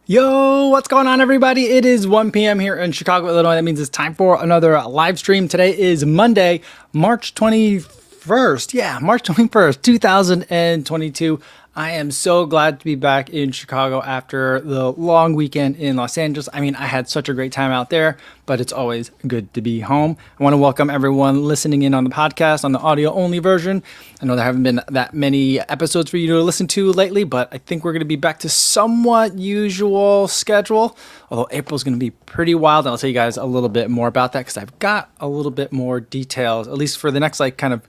Yo, what's going on, everybody? It is 1 p.m. here in Chicago, Illinois. That means it's time for another live stream. Today is Monday, March 21st. Yeah, March 21st, 2022. I am so glad to be back in Chicago after the long weekend in Los Angeles. I mean, I had such a great time out there, but it's always good to be home. I want to welcome everyone listening in on the podcast, on the audio only version. I know there haven't been that many episodes for you to listen to lately, but I think we're going to be back to somewhat usual schedule. Although April's going to be pretty wild. And I'll tell you guys a little bit more about that because I've got a little bit more details, at least for the next kind of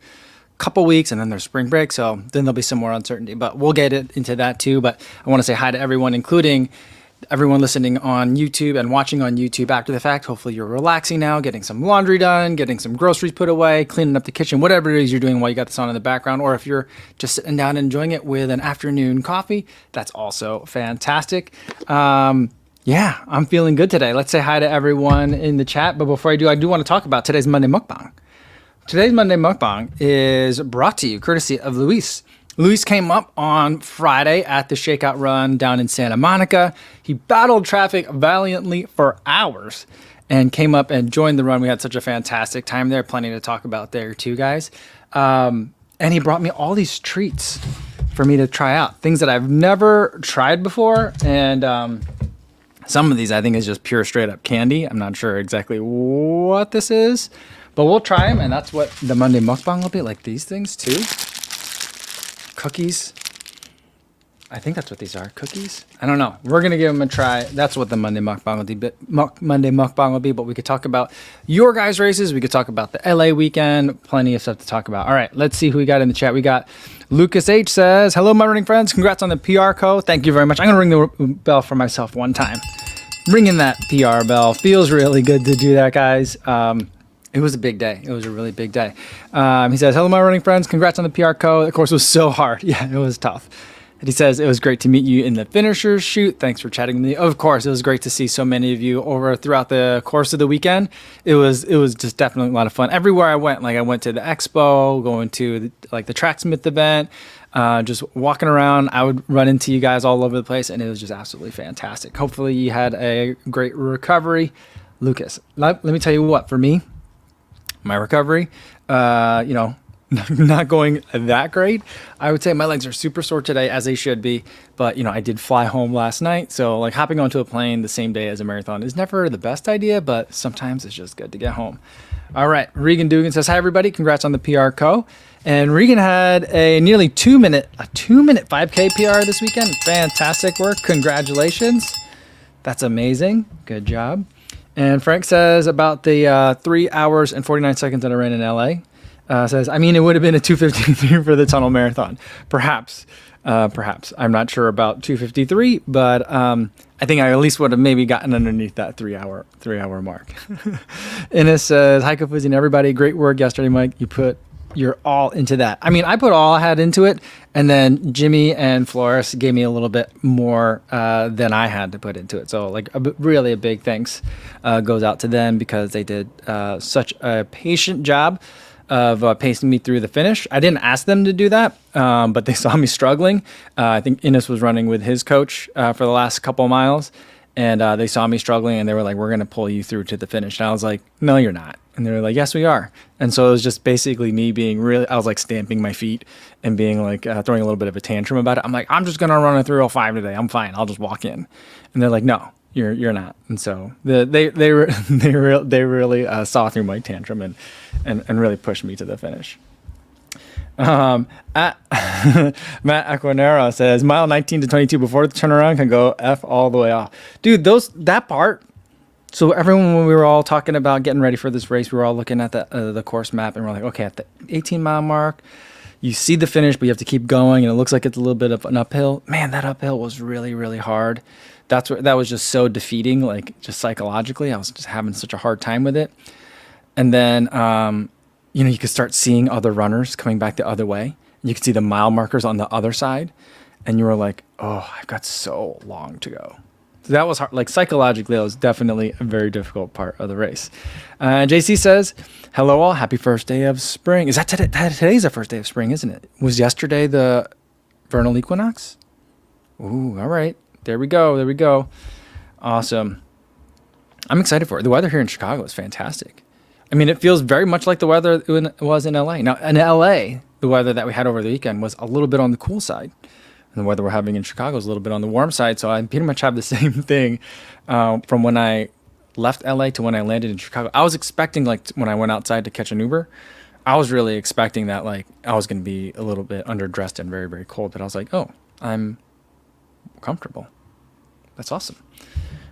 couple weeks, and then there's spring break, so then there'll be some more uncertainty, but we'll get into that too. But I want to say hi to everyone, including everyone listening on YouTube and watching on YouTube after the fact. Hopefully you're relaxing now, getting some laundry done, getting some groceries put away, cleaning up the kitchen, whatever it is you're doing while you got this on in the background. Or if you're just sitting down and enjoying it with an afternoon coffee, that's also fantastic. Yeah, I'm feeling good today. Let's say hi to everyone in the chat, but before I do want to talk about today's Monday Mukbang. Today's Monday Mukbang is brought to you courtesy of Luis. Luis came up on Friday at the shakeout run down in Santa Monica. He battled traffic valiantly for hours and came up and joined the run. We had such a fantastic time there. Plenty to talk about there too, guys. And he brought me all these treats for me to try out. Things that I've never tried before. And some of these I think is just pure straight up candy. I'm not sure exactly what this is, but we'll try them, and that's what the Monday Mukbang will be, like these things too. Cookies. I think that's what these are, cookies? I don't know. We're going to give them a try. That's what the Monday Mukbang will be, but we could talk about your guys' races. We could talk about the LA weekend. Plenty of stuff to talk about. All right, let's see who we got in the chat. We got Lucas H. says, hello, my running friends. Congrats on the PR co. Thank you very much. I'm going to ring the bell for myself one time. Ringing that PR bell. Feels really good to do that, guys. It was a big day. It was a really big day. He says, hello, my running friends. Congrats on the PR co. The course was so hard. Yeah, it was tough. And he says, it was great to meet you in the finishers shoot. Thanks for chatting with me. Of course, it was great to see so many of you over throughout the course of the weekend. It was just definitely a lot of fun. Everywhere I went, I went to the expo, going to the Tracksmith event, just walking around. I would run into you guys all over the place, and it was just absolutely fantastic. Hopefully you had a great recovery. Lucas, let me tell you what, for me, my recovery, not going that great. I would say my legs are super sore today, as they should be. But, I did fly home last night. So, hopping onto a plane the same day as a marathon is never the best idea, but sometimes it's just good to get home. All right. Regan Dugan says, hi, everybody. Congrats on the PR co. And Regan had a nearly 2-minute 5K PR this weekend. Fantastic work. Congratulations. That's amazing. Good job. And Frank says about the 3 hours and 49 seconds that I ran in LA. Says, it would have been a 2:53 for the tunnel marathon. Perhaps. I'm not sure about 2:53, but I think I at least would have maybe gotten underneath that 3 hour mark. Ines says, hi, Kofuzi and everybody. Great work yesterday, Mike. You put your all into that. I put all I had into it, and then Jimmy and Flores gave me a little bit more than I had to put into it. So really a big thanks goes out to them because they did such a patient job of pacing me through the finish. I didn't ask them to do that, but they saw me struggling. I think Ines was running with his coach for the last couple of miles, and they saw me struggling, and they were like, we're going to pull you through to the finish. And I was like, no, you're not. And they were like, yes, we are. And so it was just basically me being I was stamping my feet and being throwing a little bit of a tantrum about it. I'm like, I'm just going to run a 3:05 today. I'm fine. I'll just walk in. And they're like, no, you're not. And so they really saw through my tantrum and really pushed me to the finish. Matt Aquanero says, mile 19 to 22 before the turnaround can go F all the way off. Dude, that part. So everyone, when we were all talking about getting ready for this race, we were all looking at the course map, and we're like, okay, at the 18-mile mark, you see the finish, but you have to keep going, and it looks like it's a little bit of an uphill. Man, that uphill was really, really hard. That was just so defeating, just psychologically. I was just having such a hard time with it. And then, you could start seeing other runners coming back the other way. You could see the mile markers on the other side, and you were like, oh, I've got so long to go. So that was hard. Psychologically, that was definitely a very difficult part of the race. JC says, hello all, happy first day of spring. Is that today? Today's the first day of spring, isn't it? Was yesterday the vernal equinox? Ooh, all right. There we go. There we go. Awesome. I'm excited for it. The weather here in Chicago is fantastic. I mean, it feels very much like the weather it was in LA. Now, in LA, the weather that we had over the weekend was a little bit on the cool side. And the weather we're having in Chicago is a little bit on the warm side. So I pretty much have the same thing from when I left LA to when I landed in Chicago. I was expecting, like, when I went outside to catch an Uber, I was really expecting that, like, I was going to be a little bit underdressed and very, very cold. But I was like, oh, I'm comfortable. That's awesome.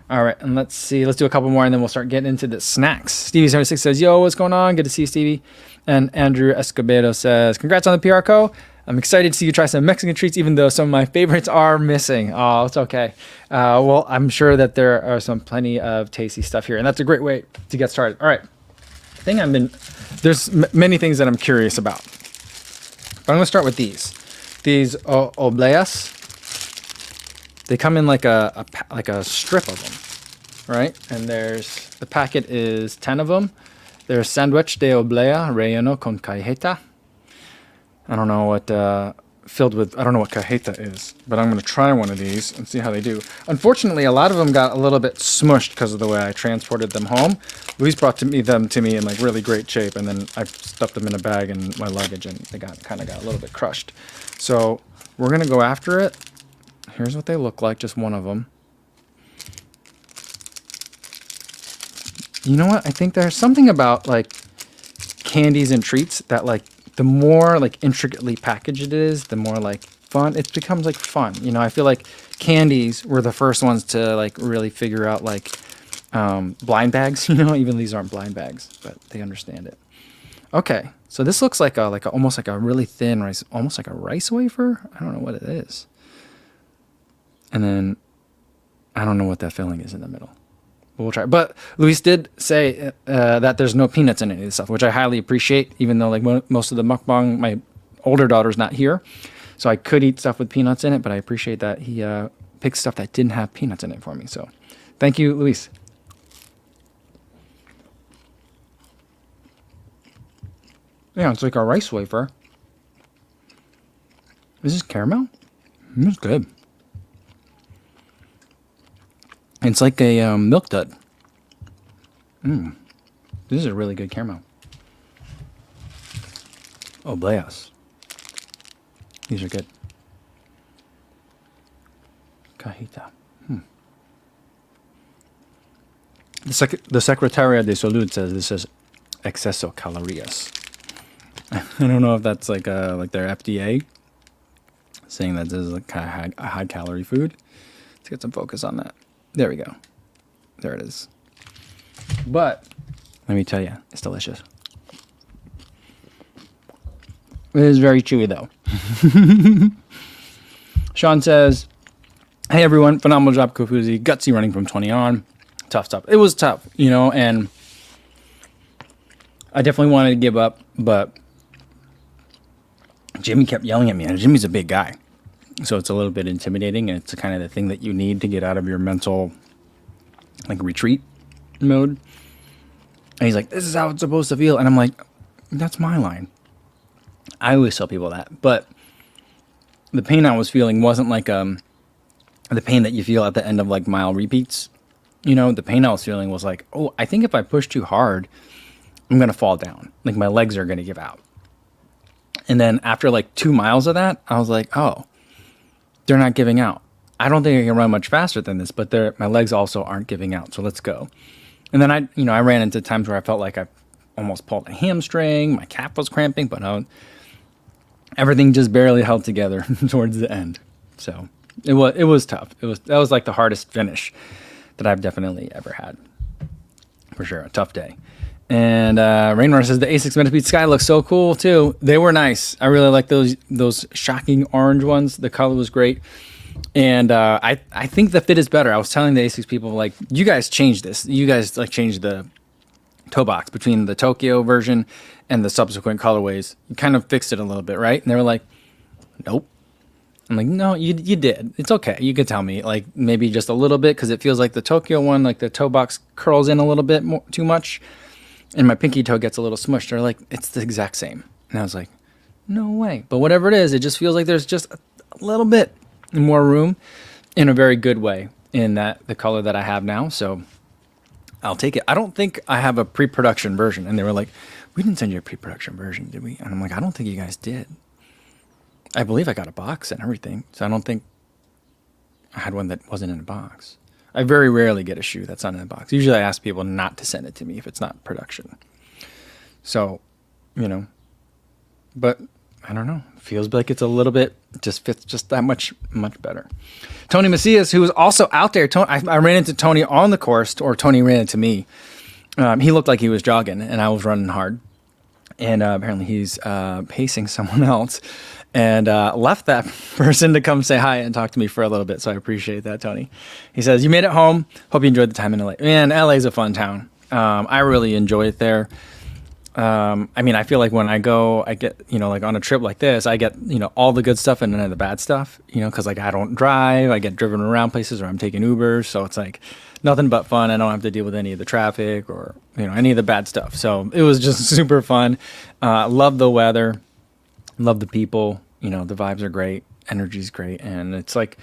All right, and let's see. Let's do a couple more, and then we'll start getting into the snacks. Stevie76 says, yo, what's going on? Good to see you, Stevie. And Andrew Escobedo says, congrats on the PR Co. I'm excited to see you try some Mexican treats, even though some of my favorites are missing. Oh, it's okay. Well, I'm sure that there are plenty of tasty stuff here, and that's a great way to get started. All right. There's many things that I'm curious about. But I'm going to start with these. These obleas. They come in like a strip of them, right? And the packet is 10 of them. There's sándwich de oblea relleno con cajeta. I don't know what I don't know what cajeta is, but I'm going to try one of these and see how they do. Unfortunately, a lot of them got a little bit smushed because of the way I transported them home. Luis brought them to me in like really great shape, and then I stuffed them in a bag in my luggage, and they kind of got a little bit crushed. So we're going to go after it. Here's what they look like, just one of them. You know what? I think there's something about like candies and treats that, like, the more like intricately packaged it is, the more like fun it becomes. Like fun, you know. I feel like candies were the first ones to like really figure out like blind bags. You know, even these aren't blind bags, but they understand it. Okay, so this looks like almost like a really thin rice, almost like a rice wafer. I don't know what it is. And then I don't know what that filling is in the middle. But we'll try. But Luis did say that there's no peanuts in any of this stuff, which I highly appreciate, even though like most of the mukbang, my older daughter's not here. So I could eat stuff with peanuts in it, but I appreciate that he picked stuff that didn't have peanuts in it for me. So thank you, Luis. Yeah, it's like a rice wafer. Is this caramel? It's good. It's like a milk dud. This is a really good caramel. Obleas. These are good. Cajita. The Secretaria de Salud says this is exceso calorías. I don't know if that's like their FDA saying that this is like a high calorie food. Let's get some focus on that. There we go. There it is. But let me tell you, it's delicious. It is very chewy though. Sean says, hey everyone, phenomenal job, Kofuzi. Gutsy running from 20 on. Tough stuff. It was tough, you know, and I definitely wanted to give up, but Jimmy kept yelling at me, and Jimmy's a big guy. So it's a little bit intimidating, and it's kind of the thing that you need to get out of your mental, like, retreat mode. And he's like, this is how it's supposed to feel. And I'm like, that's my line. I always tell people that. But the pain I was feeling wasn't like the pain that you feel at the end of, like, mile repeats. You know, the pain I was feeling was like, oh, I think if I push too hard, I'm going to fall down. Like, my legs are going to give out. And then after, like, 2 miles of that, I was like, oh, they're not giving out. I don't think I can run much faster than this, but my legs also aren't giving out. So let's go. And then I ran into times where I felt like I almost pulled a hamstring. My calf was cramping, but everything just barely held together towards the end. So it was tough. That was like the hardest finish that I've definitely ever had. For sure, a tough day. And Rainwater says the A6 Metaspeed Sky looks so cool too. They were nice. I really like those shocking orange ones. The color was great. And I think the fit is better. I was telling the A6 people, like, you guys changed this. You guys like changed the toe box between the Tokyo version and the subsequent colorways. You kind of fixed it a little bit, right? And they were like, nope. I'm like, no, you did. It's okay. You could tell me, like, maybe just a little bit, because it feels like the Tokyo one, like the toe box curls in a little bit too much. And my pinky toe gets a little smushed. They're like, it's the exact same. And I was like, no way. But whatever it is, it just feels like there's just a little bit more room. in a very good way in that the color that I have now. So I'll take it. I don't think I have a pre-production version. And they were like, we didn't send you a pre-production version, did we? And I'm like, I don't think you guys did. I believe I got a box and everything. So I don't think I had one that wasn't in a box. I very rarely get a shoe that's not in a box. Usually I ask people not to send it to me if it's not production. So, you know, but I don't know. Feels like it's a little bit, just fits just that much better. Tony Macias, who was also out there. I ran into Tony on the course, or Tony ran into me. He looked like he was jogging, and I was running hard. And apparently he's pacing someone else, and left that person to come say hi and talk to me for a little bit. So I appreciate that, Tony. He says, you made it home. Hope you enjoyed the time in LA. Man, LA is a fun town. I really enjoy it there. I mean, I feel like when I go, I get, you know, like on a trip like this, I get, you know, all the good stuff and none of the bad stuff, you know, because like I don't drive, I get driven around places or I'm taking Ubers. So it's like nothing but fun. I don't have to deal with any of the traffic or, you know, any of the bad stuff. So it was just super fun. Love the weather, love the people, you know, the vibes are great, energy's great. And it's like,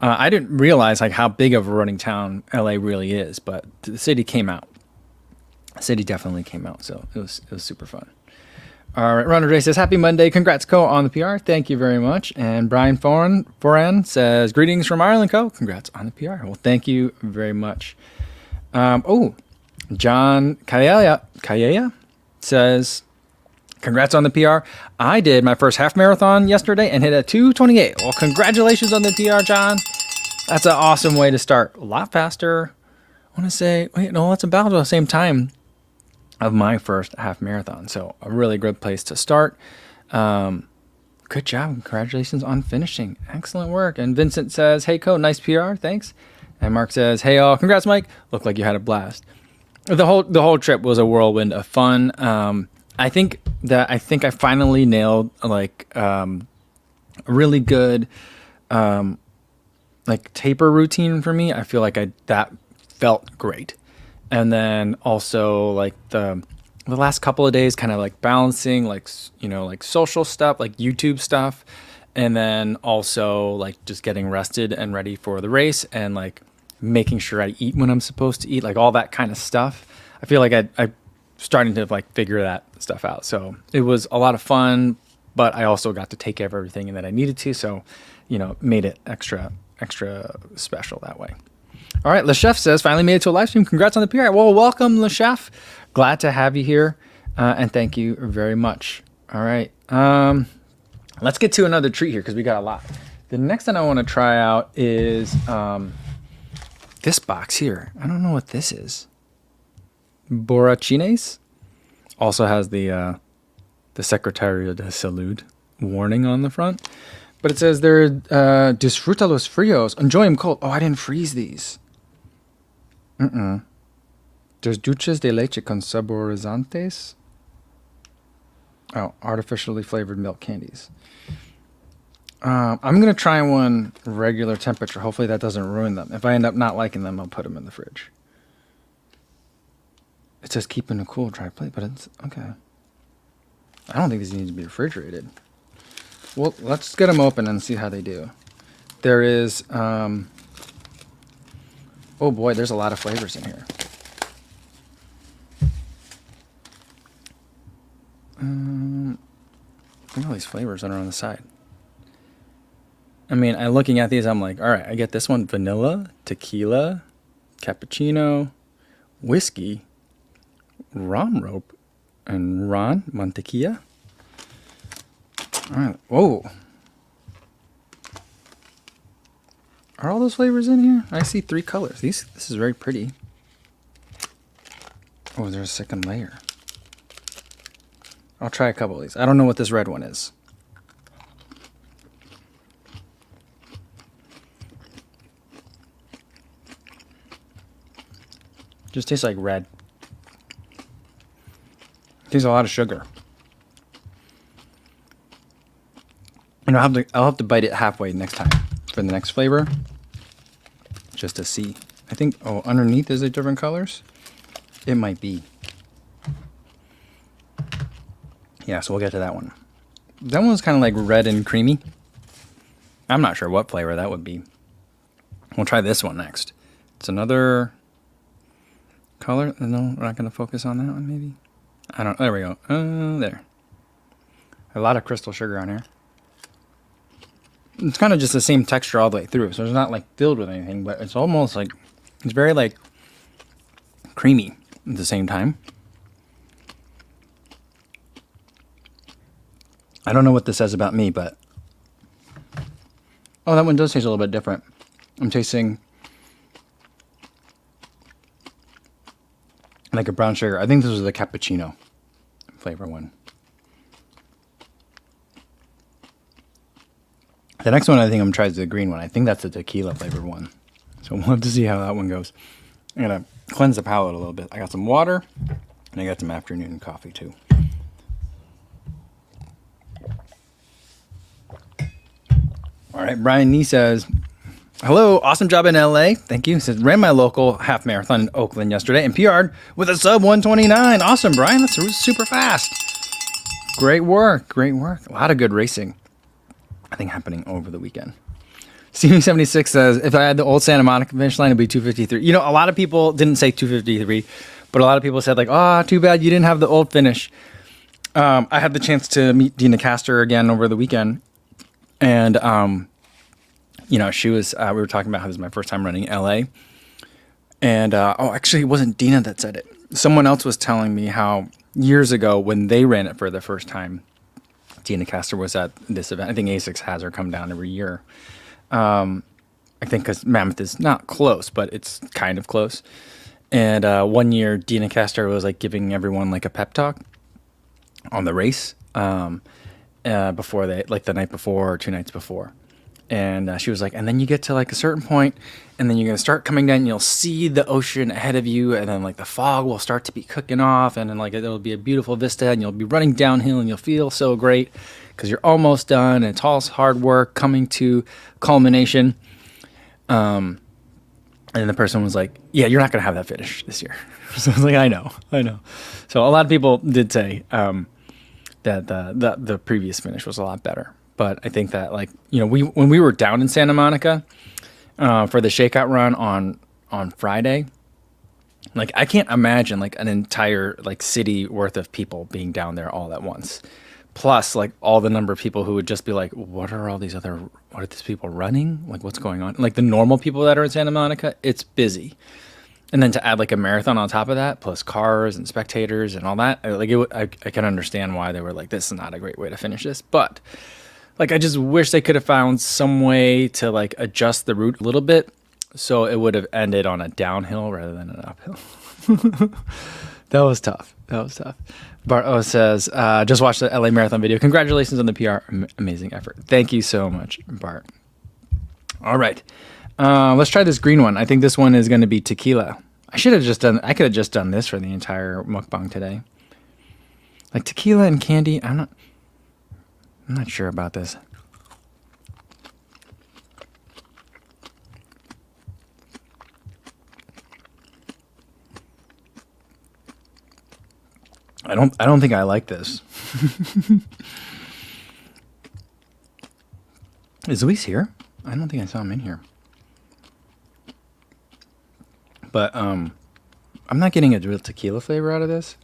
I didn't realize like how big of a running town LA really is, but the city came out. City definitely came out, so it was super fun. All right, Ronald Ray says, happy Monday. Congrats, Co, on the PR. Thank you very much. And Brian Foran says, greetings from Ireland, Co. Congrats on the PR. Well, thank you very much. John Kayaya says, congrats on the PR. I did my first half marathon yesterday and hit a 2:28. Well, congratulations on the PR, John. That's an awesome way to start. A lot faster. I want to say, wait, no, that's about the same time of my first half marathon. So a really good place to start. Good job. Congratulations on finishing. Excellent work. And Vincent says, hey, Co, nice PR. Thanks. And Mark says, hey, all. Congrats, Mike. Looked like you had a blast. The whole trip was a whirlwind of fun. I think I finally nailed like a really good like taper routine for me. I feel like that felt great. And then also like the last couple of days kind of like balancing like, you know, like social stuff, like YouTube stuff. And then also like just getting rested and ready for the race and like making sure I eat when I'm supposed to eat, like all that kind of stuff. I feel like I starting to like figure that stuff out. So it was a lot of fun, but I also got to take care of everything that I needed to. So, you know, made it extra special that way. All right, Le Chef says, finally made it to a live stream. Congrats on the PR. Well, welcome, Le Chef. Glad to have you here, and thank you very much. All right, let's get to another treat here because we got a lot. The next thing I want to try out is this box here. I don't know what this is. Borrachines. Also has the Secretario de Salud warning on the front. But it says they're disfruta los fríos. Enjoy them cold. Oh, I didn't freeze these. There's dulces de leche con saborizantes. Oh, artificially flavored milk candies. I'm going to try one regular temperature. Hopefully that doesn't ruin them. If I end up not liking them, I'll put them in the fridge. It says keep in a cool, dry plate, but it's okay. I don't think these need to be refrigerated. Well, let's get them open and see how they do. There is, oh boy, there's a lot of flavors in here. Look at all these flavors that are on the side. I mean, I'm looking at these, I'm like, all right, I get this one, vanilla, tequila, cappuccino, whiskey, rum rope, and ron, mantequilla. All right. Whoa. Are all those flavors in here? I see 3 colors. This is very pretty. Oh, there's a second layer. I'll try a couple of these. I don't know what this red one is. Just tastes like red. Tastes a lot of sugar. And I'll have to bite it halfway next time for the next flavor, just to see. I think underneath is it different colors? It might be. Yeah, so we'll get to that one. That one's kind of like red and creamy. I'm not sure what flavor that would be. We'll try this one next. It's another color. No, we're not going to focus on that one, maybe. I don't. There we go. There. A lot of crystal sugar on here. It's kind of just the same texture all the way through, so it's not like filled with anything, but it's almost like it's very like creamy at the same time. I don't know what this says about me, but oh, that one does taste a little bit different. I'm tasting like a brown sugar. I think this was the cappuccino flavor one. The next one I think I'm going to try is the green one. I think that's the tequila flavored one. So we'll have to see how that one goes. I'm going to cleanse the palate a little bit. I got some water, and I got some afternoon coffee too. All right, Brian Nee says, hello, awesome job in LA. Thank you. He says, ran my local half marathon in Oakland yesterday and PR'd with a sub 129. Awesome, Brian. That's super fast. Great work. Great work. A lot of good racing, I think, happening over the weekend. Stevie76 says, if I had the old Santa Monica finish line, it'd be 253. You know, a lot of people didn't say 253, but a lot of people said like, oh, too bad you didn't have the old finish. I had the chance to meet Dina Castor again over the weekend. And, you know, she was, we were talking about how this is my first time running LA. And, actually, it wasn't Dina that said it. Someone else was telling me how years ago when they ran it for the first time, Dina Castor was at this event. I think ASICS has her come down every year. I think because Mammoth is not close, but it's kind of close. And, one year Dina Castor was like giving everyone like a pep talk on the race. Before they, like the night before or 2 nights before. And she was like, and then you get to like a certain point, and then you're going to start coming down, and you'll see the ocean ahead of you, and then like the fog will start to be cooking off, and then like it'll be a beautiful vista, and you'll be running downhill, and you'll feel so great because you're almost done, and it's all hard work coming to culmination. And the person was like, yeah, you're not going to have that finish this year. So I was like, I know. So a lot of people did say, that the previous finish was a lot better. But I think that, like, you know, when we were down in Santa Monica for the shakeout run on Friday, like I can't imagine like an entire like city worth of people being down there all at once. Plus like all the number of people who would just be like, what are these people running? Like what's going on? Like the normal people that are in Santa Monica, it's busy. And then to add like a marathon on top of that, plus cars and spectators and all that, like I can understand why they were like, this is not a great way to finish this. But like, I just wish they could have found some way to like adjust the route a little bit so it would have ended on a downhill rather than an uphill. That was tough. Bart O says, just watched the LA Marathon video. Congratulations on the PR. Amazing effort. Thank you so much, Bart. All right. Let's try this green one. I think this one is going to be tequila. I could have just done this for the entire mukbang today. Like tequila and candy. I'm not sure about this. I don't think I like this. Is Luis here? I don't think I saw him in here. But I'm not getting a real tequila flavor out of this.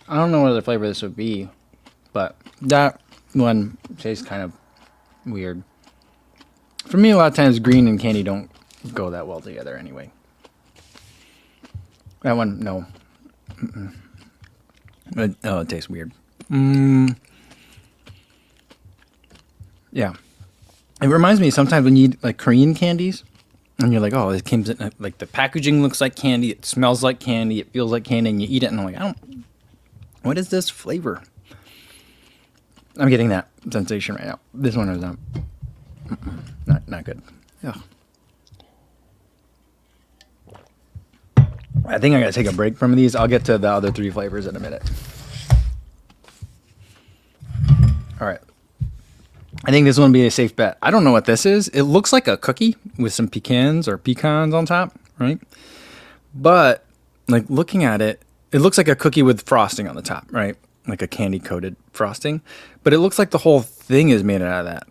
I don't know what other flavor this would be, but that one tastes kind of weird. For me, a lot of times green and candy don't go that well together anyway. That one, no. It tastes weird. Yeah. It reminds me sometimes when you eat like Korean candies, and you're like, oh, it came in, like the packaging looks like candy, it smells like candy, it feels like candy, and you eat it, and I'm like, what is this flavor? I'm getting that sensation right now. This one is not good. Ugh. I think I gotta take a break from these. I'll get to the other three flavors in a minute. All right. I think this one would be a safe bet. I don't know what this is. It looks like a cookie with some pecans on top, right? But like looking at it, it looks like a cookie with frosting on the top, right? Like a candy coated frosting. But it looks like the whole thing is made out of that.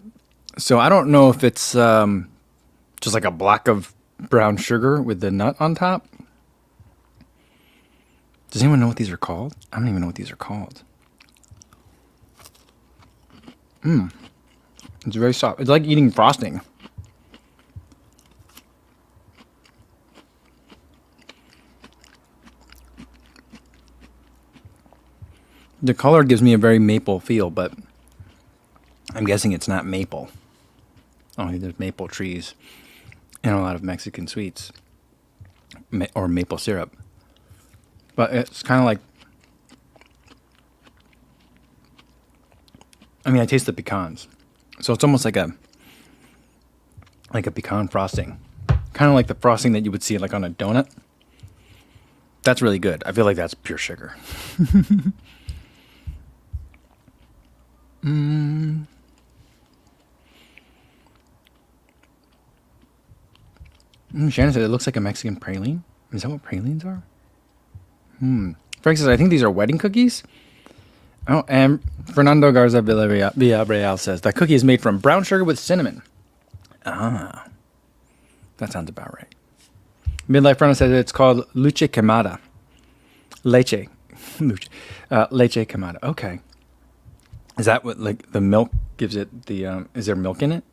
So I don't know if it's just like a block of brown sugar with the nut on top. Does anyone know what these are called? I don't even know what these are called. It's very soft. It's like eating frosting. The color gives me a very maple feel, but I'm guessing it's not maple. Oh, there's maple trees in a lot of Mexican sweets. Or maple syrup. But it's kind of like... I mean, I taste the pecans. So it's almost like a pecan frosting. Kind of like the frosting that you would see like on a donut. That's really good. I feel like that's pure sugar. Shannon said it looks like a Mexican praline. Is that what pralines are? Frank says, I think these are wedding cookies. Oh, and Fernando Garza Villarreal says, that cookie is made from brown sugar with cinnamon. Ah, that sounds about right. Midlife Runner says it's called leche quemada. Leche quemada. Okay. Is that what, like, the milk gives it the, is there milk in it?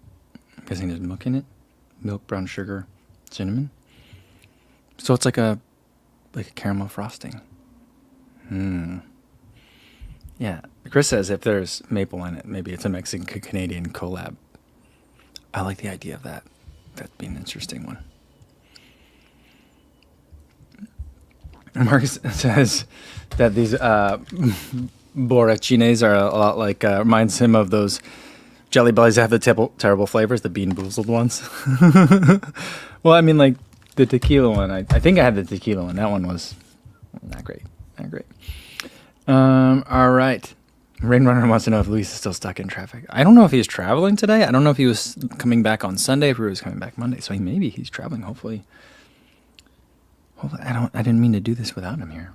I'm guessing there's milk in it. Milk, brown sugar, cinnamon. So it's like a caramel frosting. Yeah. Chris says if there's maple in it, maybe it's a Mexican-Canadian collab. I like the idea of that. That'd be an interesting one. Marcus says that these borrachines are a lot like, reminds him of those Jelly Bellies that have the terrible flavors, the Bean Boozled ones. Well, I mean, like the tequila one. I think I had the tequila one. That one was not great. Not great. All right. Rain Runner wants to know if Luis is still stuck in traffic. I don't know if he's traveling today. I don't know if he was coming back on Sunday, if he was coming back Monday. So maybe he's traveling. Hopefully, I didn't mean to do this without him here.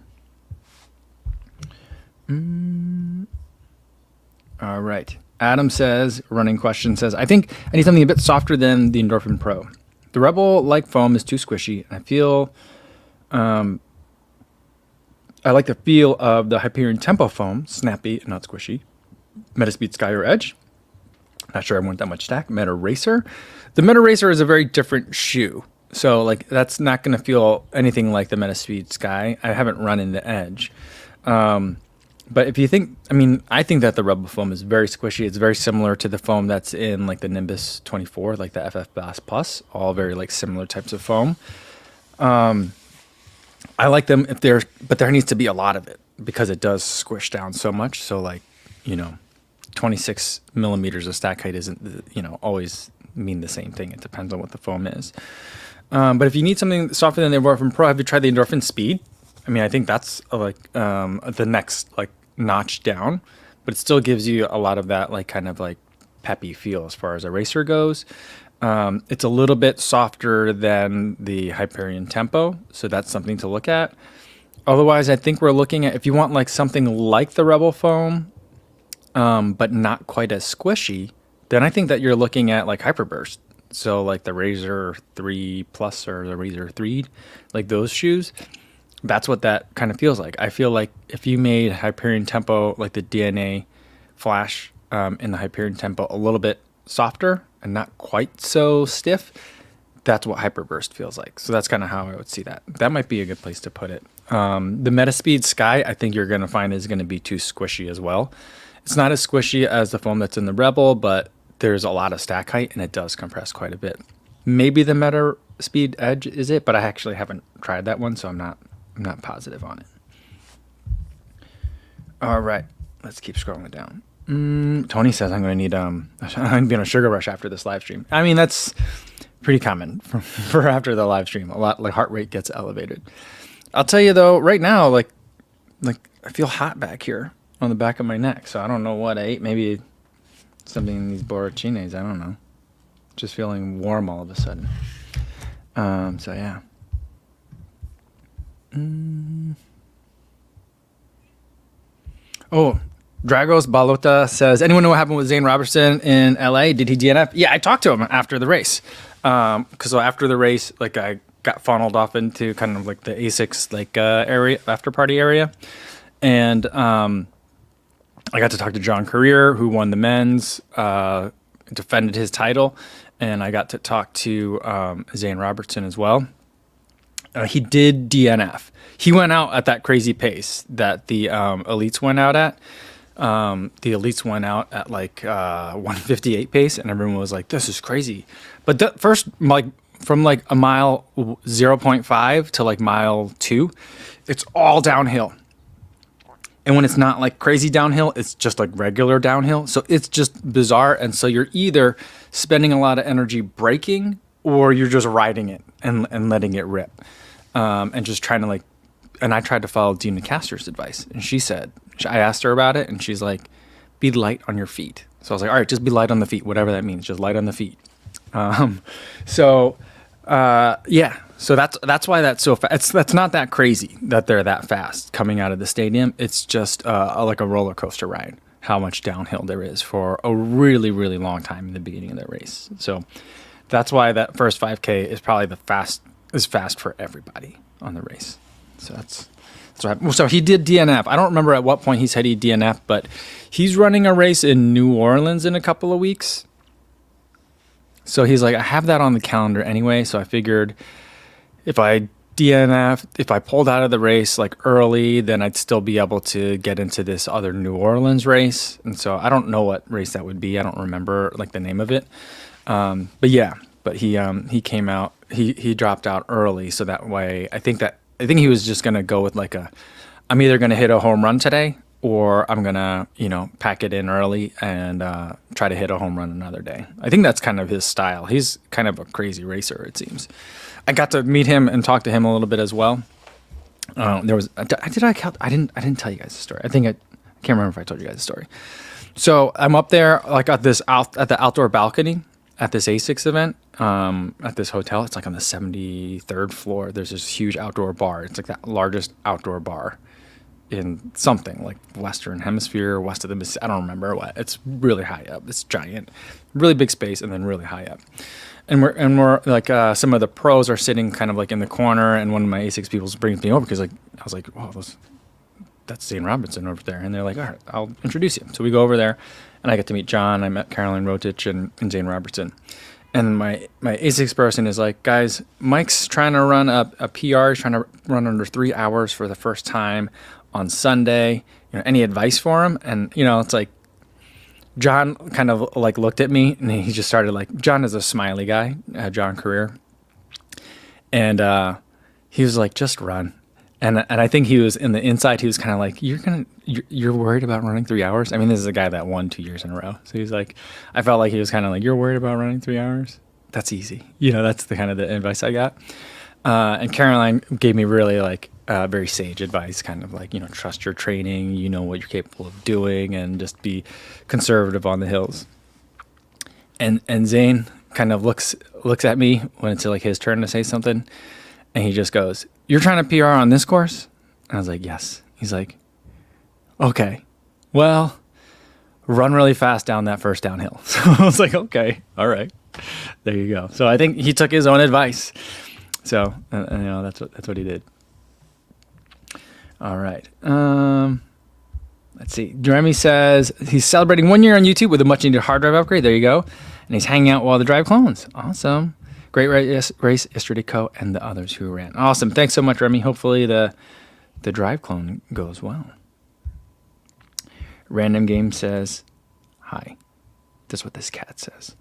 All right. Adam says, running question says, I think I need something a bit softer than the Endorphin Pro. The Rebel-like foam is too squishy, and I feel, I like the feel of the Hyperion Tempo foam, snappy and not squishy. Metaspeed Sky or Edge. Not sure I want that much stack. Meta Racer. The Meta Racer is a very different shoe. So like that's not going to feel anything like the Metaspeed Sky. I haven't run in the Edge. But if you think, I mean, I think that the Rebel foam is very squishy. It's very similar to the foam that's in like the Nimbus 24, like the FF Blast Plus, all very like similar types of foam. I like them but there needs to be a lot of it because it does squish down so much. So like, 26 millimeters of stack height isn't, always mean the same thing. It depends on what the foam is. But if you need something softer than the Endorphin Pro, have you tried the Endorphin Speed? I mean, I think that's the next like notch down, but it still gives you a lot of that like kind of like peppy feel as far as a racer goes. It's a little bit softer than the Hyperion Tempo, so that's something to look at. Otherwise, I think we're looking at, if you want like something like the Rebel foam, but not quite as squishy, then I think that you're looking at like Hyperburst. So like the Razor 3 Plus or the Razor 3, like those shoes. That's what that kind of feels like. I feel like if you made Hyperion Tempo, like the DNA Flash in the Hyperion Tempo, a little bit softer and not quite so stiff, that's what Hyperburst feels like. So that's kind of how I would see that. That might be a good place to put it. The Metaspeed Sky, I think you're going to find is going to be too squishy as well. It's not as squishy as the foam that's in the Rebel, but there's a lot of stack height and it does compress quite a bit. Maybe the Metaspeed Edge is it, but I actually haven't tried that one, so I'm not positive on it. All right, let's keep scrolling down. Tony says I'm going to need I'm going to be on a sugar rush after this live stream. I mean, that's pretty common for after the live stream. A lot like heart rate gets elevated. I'll tell you though, right now, like I feel hot back here on the back of my neck. So I don't know what I ate. Maybe something in these borrachines. I don't know. Just feeling warm all of a sudden. So yeah. Oh, Dragos Balota says, anyone know what happened with Zane Robertson in LA? Did he DNF? Yeah, I talked to him after the race. Because so after the race, like I got funneled off into kind of like the A6 like area, after party area, and I got to talk to John Career, who won the men's, defended his title, and I got to talk to Zane Robertson as well. He did DNF. He went out at that crazy pace that the elites went out at. The elites went out at like 158 pace, and everyone was like, "This is crazy." But the first, like from like a mile 0.5 to like mile 2, it's all downhill. And when it's not like crazy downhill, it's just like regular downhill. So it's just bizarre. And so you're either spending a lot of energy braking, or you're just riding it and letting it rip, and just trying to like. And I tried to follow Dina Castor's advice, and she said, I asked her about it, and she's like, be light on your feet. So I was like, all right, just be light on the feet, whatever that means, just light on the feet. So that's why that's so fast. That's not that crazy that they're that fast coming out of the stadium. It's just like a roller coaster ride, how much downhill there is for a really, really long time in the beginning of the race. So that's why that first 5K is probably fast for everybody on the race. So that's what happened. So he did DNF. I don't remember at what point he said he DNF, but he's running a race in New Orleans in a couple of weeks. So he's like, I have that on the calendar anyway. So I figured if I DNF, if I pulled out of the race like early, then I'd still be able to get into this other New Orleans race. And so I don't know what race that would be. I don't remember like the name of it. But he came out, he dropped out early. So that way, I think he was just going to go with like I'm either going to hit a home run today, or I'm going to, pack it in early and try to hit a home run another day. I think that's kind of his style. He's kind of a crazy racer, it seems. I got to meet him and talk to him a little bit as well. I didn't tell you guys the story. I can't remember if I told you guys the story. So I'm up there like at the outdoor balcony at this A6 event, at this hotel. It's like on the 73rd floor. There's this huge outdoor bar. It's like the largest outdoor bar in something like Western Hemisphere, west of the Mississippi. I don't remember what. It's really high up. It's giant, really big space, and then really high up. And we're like some of the pros are sitting kind of like in the corner, and one of my A6 people brings me over because like I was like, oh, that's Zane Robertson over there, and they're like, all right, I'll introduce you. So we go over there, and I get to meet John. I met Caroline Rotich and Zane Robertson. And my A6 person is like, guys, Mike's trying to run a PR. He's trying to run under 3 hours for the first time on Sunday. Any advice for him? And, it's like, John kind of like looked at me, and he just started like, John is a smiley guy, John Career. And he was like, just run. And I think he was in the inside. He was kind of like, you're worried about running 3 hours? I mean, this is a guy that won 2 years in a row. So he's like, I felt like he was kind of like, you're worried about running 3 hours? That's easy. That's the kind of the advice I got. And Caroline gave me really like very sage advice, kind of like, trust your training, what you're capable of doing, and just be conservative on the hills. And Zane kind of looks at me when it's like his turn to say something, and he just goes, you're trying to PR on this course? And I was like, yes. He's like, okay, well, run really fast down that first downhill. So I was like, okay, all right, there you go. So I think he took his own advice. So that's what he did. All right. Let's see. Jeremy says he's celebrating 1 year on YouTube with a much needed hard drive upgrade. There you go. And he's hanging out while the drive clones. Awesome. Great race yesterday, Co, and the others who ran. Awesome. Thanks so much, Remy. Hopefully the drive clone goes well. Random Game says, hi. That's what this cat says.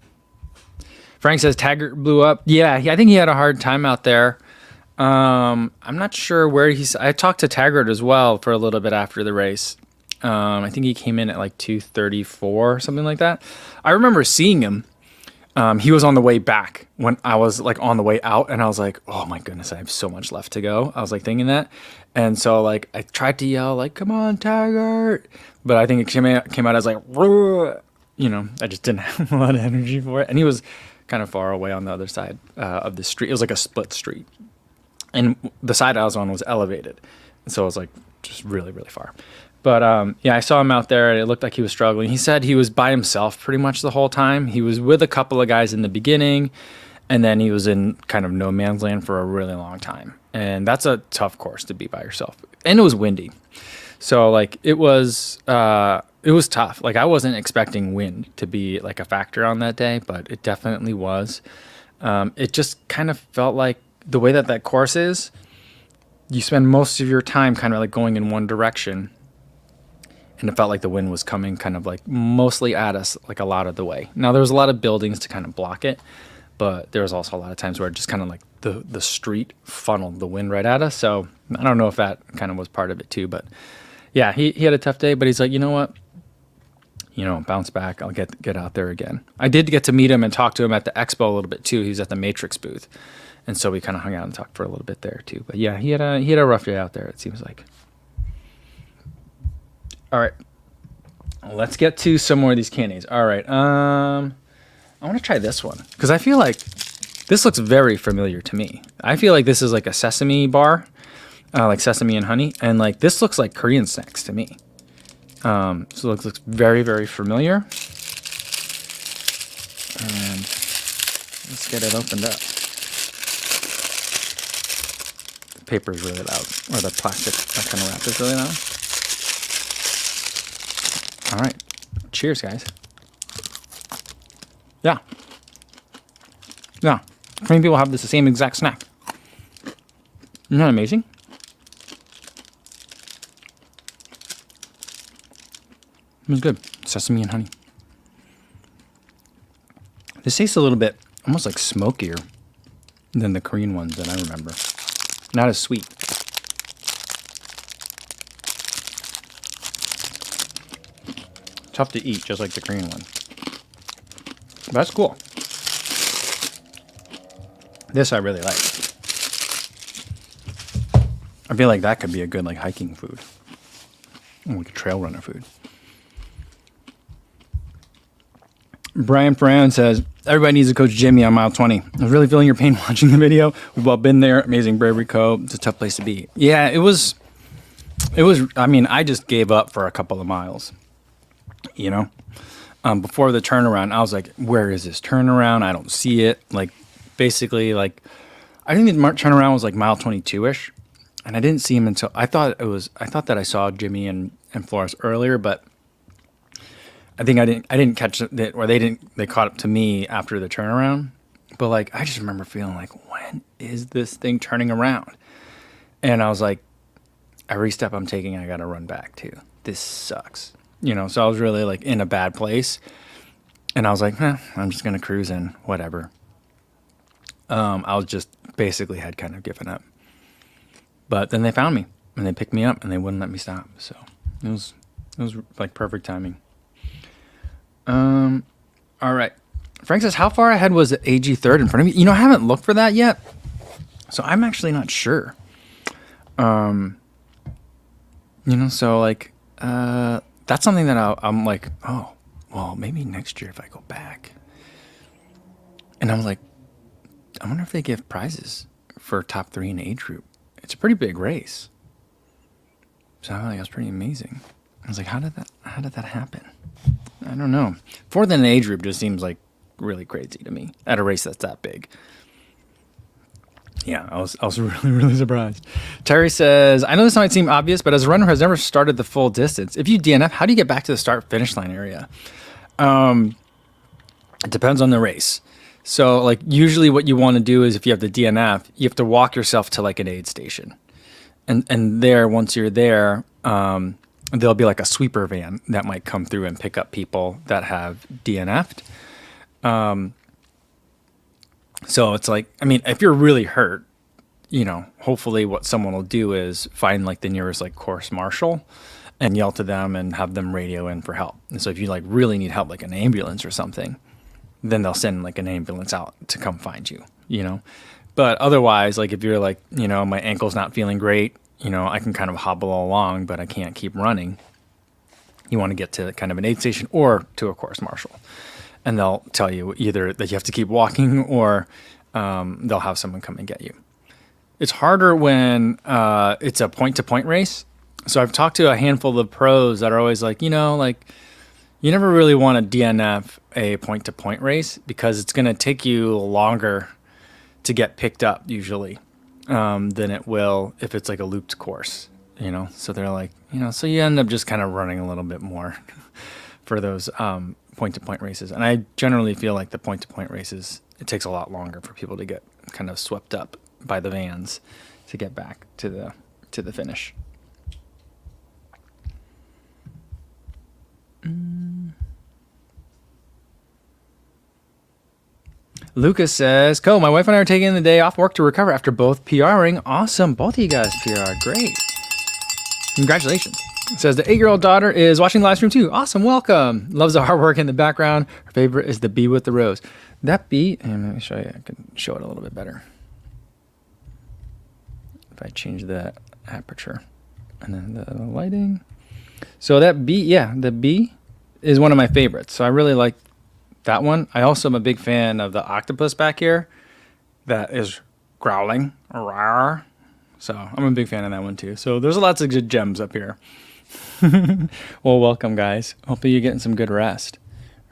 Frank says Taggart blew up. Yeah, I think he had a hard time out there. I'm not sure where I talked to Taggart as well for a little bit after the race. I think he came in at like 2:34, something like that. I remember seeing him. He was on the way back when I was like on the way out, and I was like, oh my goodness, I have so much left to go. I was like thinking that. And so like I tried to yell like, come on, Taggart. But I think it came out as like, I just didn't have a lot of energy for it. And he was kind of far away on the other side of the street. It was like a split street. And the side I was on was elevated. And so it was like just really, really far. But I saw him out there, and it looked like he was struggling. He said he was by himself pretty much the whole time. He was with a couple of guys in the beginning, And then he was in kind of no man's land for a really long time. And that's a tough course to be by yourself. And it was windy. So like it was tough. Like I wasn't expecting wind to be like a factor on that day, but it definitely was. It just kind of felt like the way that that course is, you spend most of your time kind of like going in one direction. And it felt like the wind was coming kind of like mostly at us like a lot of the way. Now there was a lot of buildings to kind of block it, but there was also a lot of times where it just kind of like the street funneled the wind right at us. So I don't know if that kind of was part of it too, but yeah, he had a tough day, but he's like, you know what? Bounce back. I'll get out there again. I did get to meet him and talk to him at the expo a little bit too. He was at the Matrix booth. And so we kind of hung out and talked for a little bit there too. But yeah, he had a rough day out there, it seems like. All right. Let's get to some more of these candies. All right. I want to try this one because I feel like this looks very familiar to me. I feel like this is like a sesame bar, like sesame and honey. And like this looks like Korean snacks to me. So it looks very, very familiar. And let's get it opened up. The paper is really loud, or the plastic that kind of wrap is really loud. All right. Cheers, guys. Yeah. Yeah. Many people have this the same exact snack. Isn't that amazing? It was good. Sesame and honey. This tastes a little bit almost like smokier than the Korean ones that I remember. Not as sweet. Tough to eat, just like the Korean one. But that's cool. This I really like. I feel like that could be a good like hiking food. Or like a trail runner food. Brian Ferran says, everybody needs a Coach Jimmy on mile 20. I was really feeling your pain watching the video. We've all been there. Amazing bravery, Co. It's a tough place to be. Yeah, it was, I mean, I just gave up for a couple of miles, before the turnaround. I was like, where is this turnaround? I don't see it. Like, basically, like, I think the turnaround was like mile 22-ish. And I didn't see him until, I thought that I saw Jimmy and Flores earlier, but I think I didn't catch it, or they caught up to me after the turnaround. But like, I just remember feeling like, when is this thing turning around? And I was like, every step I'm taking, I got to run back too. This sucks. So I was really like in a bad place. And I was like, I'm just going to cruise in, whatever. I was just basically had kind of given up. But then they found me and they picked me up and they wouldn't let me stop. So it was like perfect timing. All right. Frank says, how far ahead was the AG third in front of me? I haven't looked for that yet. So I'm actually not sure. So like, that's something that I'm like, oh, well, maybe next year if I go back. And I was like, I wonder if they give prizes for top 3 in the age group. It's a pretty big race. So I was like, that's pretty amazing. I was like, how did that happen? I don't know. Fourth in the age group just seems like really crazy to me at a race that's that big. Yeah, I was really, really surprised. Terry says, I know this might seem obvious, but as a runner who has never started the full distance, if you DNF, how do you get back to the start-finish line area? It depends on the race. So, like, usually what you want to do is if you have the DNF, you have to walk yourself to, like, an aid station. And there, once you're there, there'll be, like, a sweeper van that might come through and pick up people that have DNF'd. So it's like, I mean, if you're really hurt, hopefully what someone will do is find like the nearest like course marshal and yell to them and have them radio in for help. And so if you like really need help, like an ambulance or something, then they'll send like an ambulance out to come find you, But otherwise, like if you're like, my ankle's not feeling great, I can kind of hobble along, but I can't keep running. You want to get to kind of an aid station or to a course marshal. And they'll tell you either that you have to keep walking or they'll have someone come and get you. It's harder when it's a point-to-point race. So I've talked to a handful of pros that are always like, you never really want to DNF a point-to-point race because it's going to take you longer to get picked up usually than it will if it's like a looped course, you know? So they're like, you know, so you end up just kind of running a little bit more for those point-to-point races. And I generally feel like the point-to-point races, it takes a lot longer for people to get kind of swept up by the vans to get back to the finish. Lucas says, "Co, my wife and I are taking the day off work to recover after both PRing. Awesome. Both of you guys PR. Great. Congratulations." It says the 8-year-old daughter is watching the live stream too. Awesome. Welcome. Loves the hard work in the background. Her favorite is the bee with the rose. That bee, and let me show you. I can show it a little bit better. If I change the aperture and then the lighting. So that bee, yeah, the bee is one of my favorites. So I really like that one. I also am a big fan of the octopus back here that is growling. Rawr. So I'm a big fan of that one too. So there's lots of good gems up here. Well, welcome guys. Hopefully you're getting some good rest.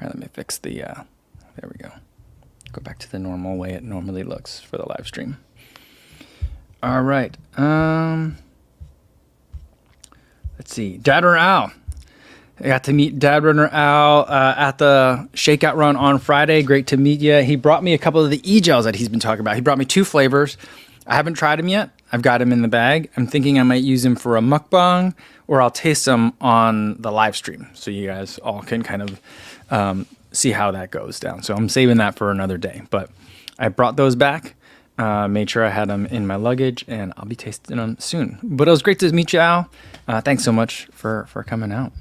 All right, let me fix the, there we go. Go back to the normal way it normally looks for the live stream. All right. Let's see. Dad Runner Al. I got to meet Dad Runner Al at the shakeout run on Friday. Great to meet you. He brought me a couple of the e-gels that he's been talking about. He brought me 2 flavors. I haven't tried them yet. I've got them in the bag. I'm thinking I might use them for a mukbang, or I'll taste them on the live stream so you guys all can kind of see how that goes down. So I'm saving that for another day. But I brought those back, made sure I had them in my luggage, and I'll be tasting them soon. But it was great to meet you, Al. Thanks so much for coming out.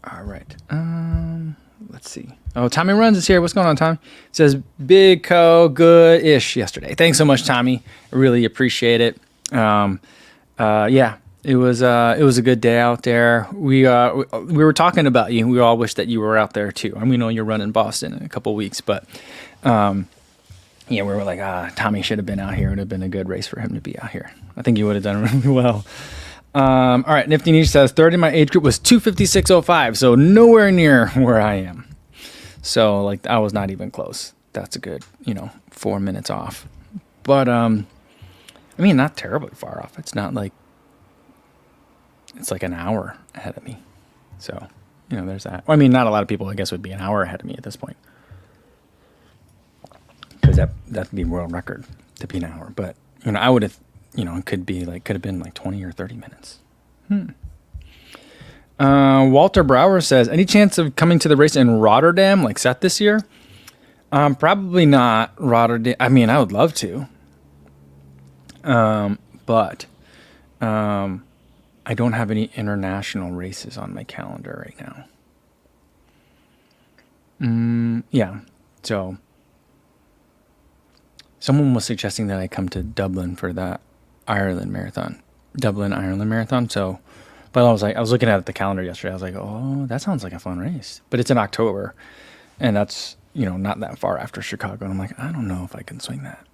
All right. Let's see. Oh, Tommy Runs is here. What's going on, Tommy? It says, Big Co, good-ish yesterday. Thanks so much, Tommy. I really appreciate it. Yeah, it was a good day out there. We were talking about you. We all wish that you were out there too. And we know you're running Boston in a couple weeks, but yeah, we were like, Tommy should have been out here. It would have been a good race for him to be out here. I think he would have done really well. All right, Nifty Niche says, third in my age group was 256.05, so nowhere near where I am. So, like, I was not even close. That's a good, 4 minutes off. But, I mean, not terribly far off. It's not like, it's like an hour ahead of me. So, there's that. Well, I mean, not a lot of people, I guess, would be an hour ahead of me at this point. Because that'd be world record to be an hour. But, I would have, it could have been like 20 or 30 minutes. Walter Brower says, any chance of coming to the race in Rotterdam, like Seth this year? Probably not Rotterdam. I mean, I would love to. But I don't have any international races on my calendar right now. Yeah. So someone was suggesting that I come to Dublin for that Ireland Marathon. So, but I was looking at the calendar yesterday. I was like, oh, that sounds like a fun race. But it's in October, and that's, not that far after Chicago. And I'm like, I don't know if I can swing that.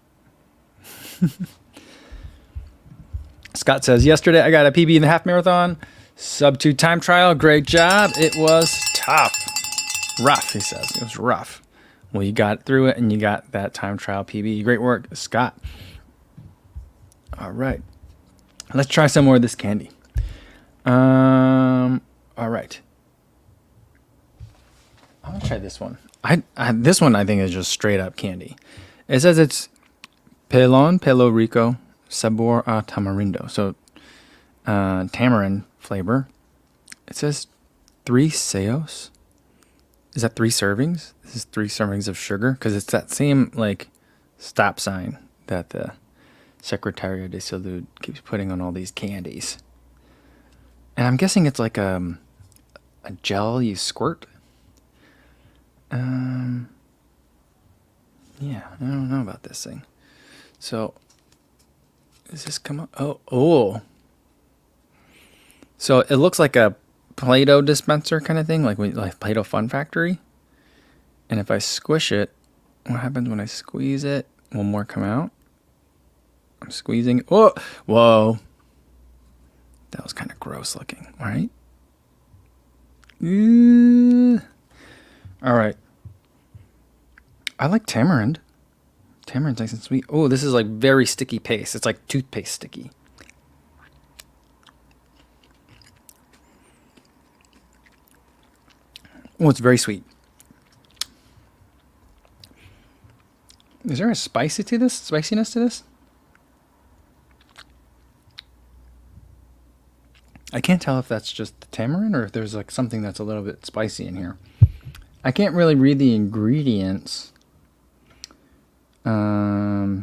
Scott says, yesterday I got a PB in the half marathon, sub 2 time trial. Great job. It was tough. Rough, he says. It was rough. Well, you got through it, and you got that time trial PB. Great work, Scott. All right. Let's try some more of this candy. All right. I'm going to try this one. This one I think is just straight up candy. It says it's Pelo Rico Sabor a Tamarindo. So tamarind flavor. It says 3 seos. Is that 3 servings? This is 3 servings of sugar, because it's that same stop sign that the Secretario de Salud keeps putting on all these candies. And I'm guessing it's like a gel you squirt. Yeah, I don't know about this thing. So, does this come up? Oh. So it looks like a Play-Doh dispenser kind of thing, like Play-Doh Fun Factory. And if I squish it, what happens when I squeeze it? Will more come out? I'm squeezing. Oh, whoa. That was kind of gross looking, right? All right. I like tamarind. Tamarind's nice and sweet. Oh, this is like very sticky paste. It's like toothpaste sticky. Oh, it's very sweet. Is there a spiciness to this? I can't tell if that's just the tamarind or if there's like something that's a little bit spicy in here. I can't really read the ingredients. So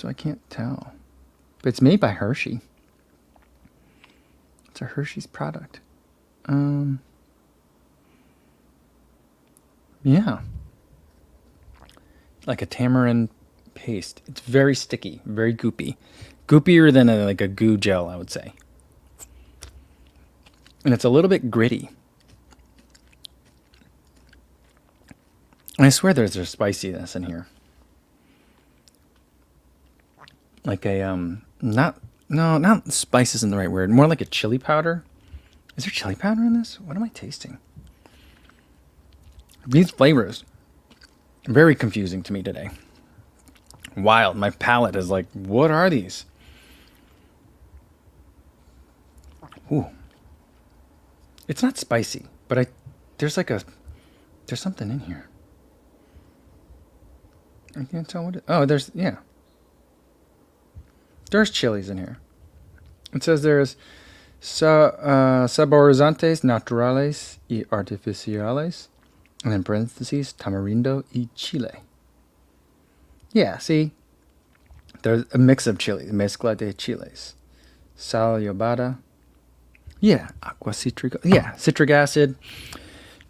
I can't tell. But it's made by Hershey. It's a Hershey's product. Yeah. Like a tamarind paste. It's very sticky, very goopy. Goopier than like a goo gel, I would say. And it's a little bit gritty. I swear there's a spiciness in here. Like a, not spice isn't the right word. More like a chili powder. Is there chili powder in this? What am I tasting? These flavors, very confusing to me today. Wild. My palate is like, what are these? Ooh. It's not spicy, but there's something in here. I can't tell what it, oh, there's chilies in here. It says there's saborizantes naturales y artificiales, and in parentheses, tamarindo y chile. Yeah, see? There's a mix of chilies, mezcla de chiles. Sal yobada. Yeah, aqua citric. Yeah, citric acid,